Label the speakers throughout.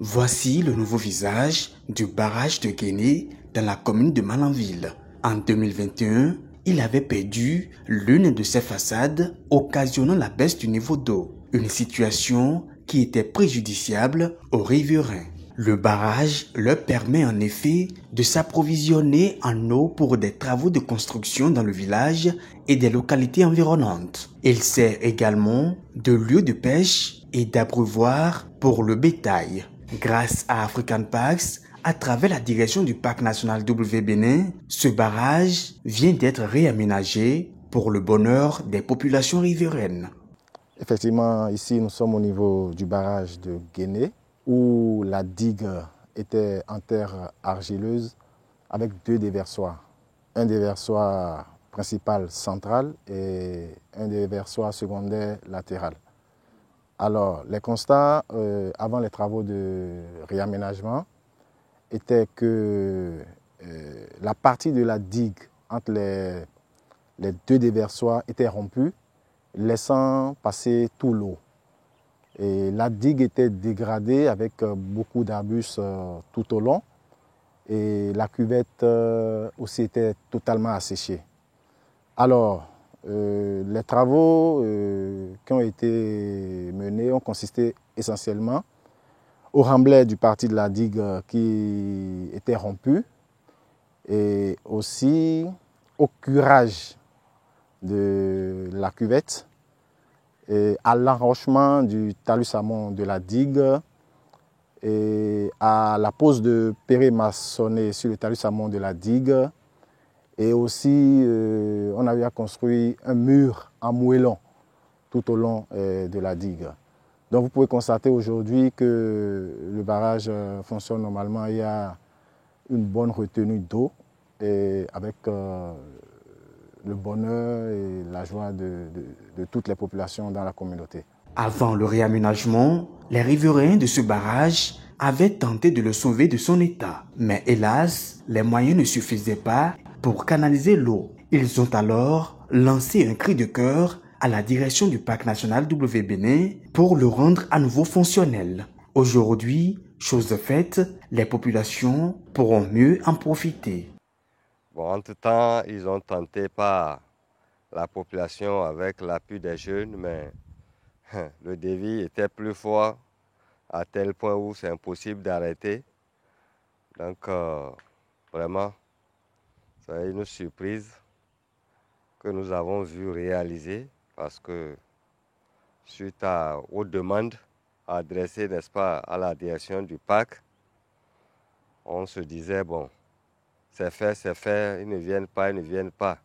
Speaker 1: Voici le nouveau visage du barrage de Guéné dans la commune de Malanville. En 2021, il avait perdu l'une de ses façades, occasionnant la baisse du niveau d'eau. Une situation qui était préjudiciable aux riverains. Le barrage leur permet en effet de s'approvisionner en eau pour des travaux de construction dans le village et des localités environnantes. Il sert également de lieu de pêche et d'abreuvoir pour le bétail. Grâce à African Parks, à travers la direction du Parc national W Bénin, ce barrage vient d'être réaménagé pour le bonheur des populations riveraines.
Speaker 2: Effectivement, ici nous sommes au niveau du barrage de Guéné, où la digue était en terre argileuse avec deux déversoirs. Un déversoir principal central et un déversoir secondaire latéral. Alors, les constats avant les travaux de réaménagement étaient que la partie de la digue entre les deux déversoirs était rompue, laissant passer tout l'eau. Et la digue était dégradée avec beaucoup d'arbustes tout au long et la cuvette aussi était totalement asséchée. Alors, les travaux qui ont été menés ont consisté essentiellement au remblai du parti de la digue qui était rompu et aussi au curage de la cuvette, et à l'enrochement du talus amont de la digue et à la pose de péré maçonné sur le talus amont de la digue. Et aussi, on avait construit un mur en moellon tout au long de la digue. Donc vous pouvez constater aujourd'hui que le barrage fonctionne normalement. Il y a une bonne retenue d'eau avec le bonheur et la joie de toutes les populations dans la communauté.
Speaker 1: Avant le réaménagement, les riverains de ce barrage avaient tenté de le sauver de son état. Mais hélas, les moyens ne suffisaient pas pour canaliser l'eau. Ils ont alors lancé un cri de cœur à la direction du Parc national W Bénin pour le rendre à nouveau fonctionnel. Aujourd'hui, chose faite, les populations pourront mieux en profiter.
Speaker 3: Bon, entre-temps, ils ont tenté par la population avec l'appui des jeunes, mais le défi était plus fort à tel point où c'est impossible d'arrêter. Donc, vraiment, c'est une surprise que nous avons vu réaliser parce que suite aux demandes adressées, n'est-ce pas, à la direction du parc, on se disait, bon, c'est fait, ils ne viennent pas.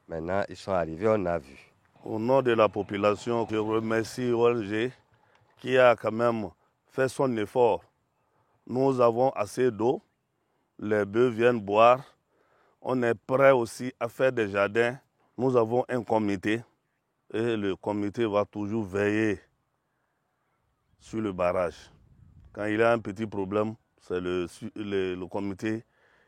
Speaker 3: Maintenant, ils sont arrivés, on a vu.
Speaker 4: Au nom de la population, je remercie ONG qui a quand même fait son effort. Nous avons assez d'eau, les bœufs viennent boire. On est prêt aussi à faire des jardins. Nous avons un comité et le comité va toujours veiller sur le barrage. Quand il y a un petit problème, c'est le comité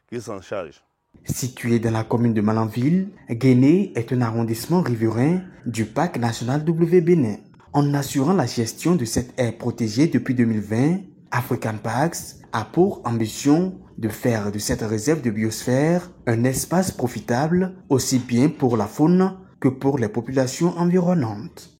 Speaker 4: qui s'en charge.
Speaker 1: Situé dans la commune de Malanville, Guéné est un arrondissement riverain du Parc national W Bénin. En assurant la gestion de cette aire protégée depuis 2020, African Parks a pour ambition de faire de cette réserve de biosphère un espace profitable aussi bien pour la faune que pour les populations environnantes.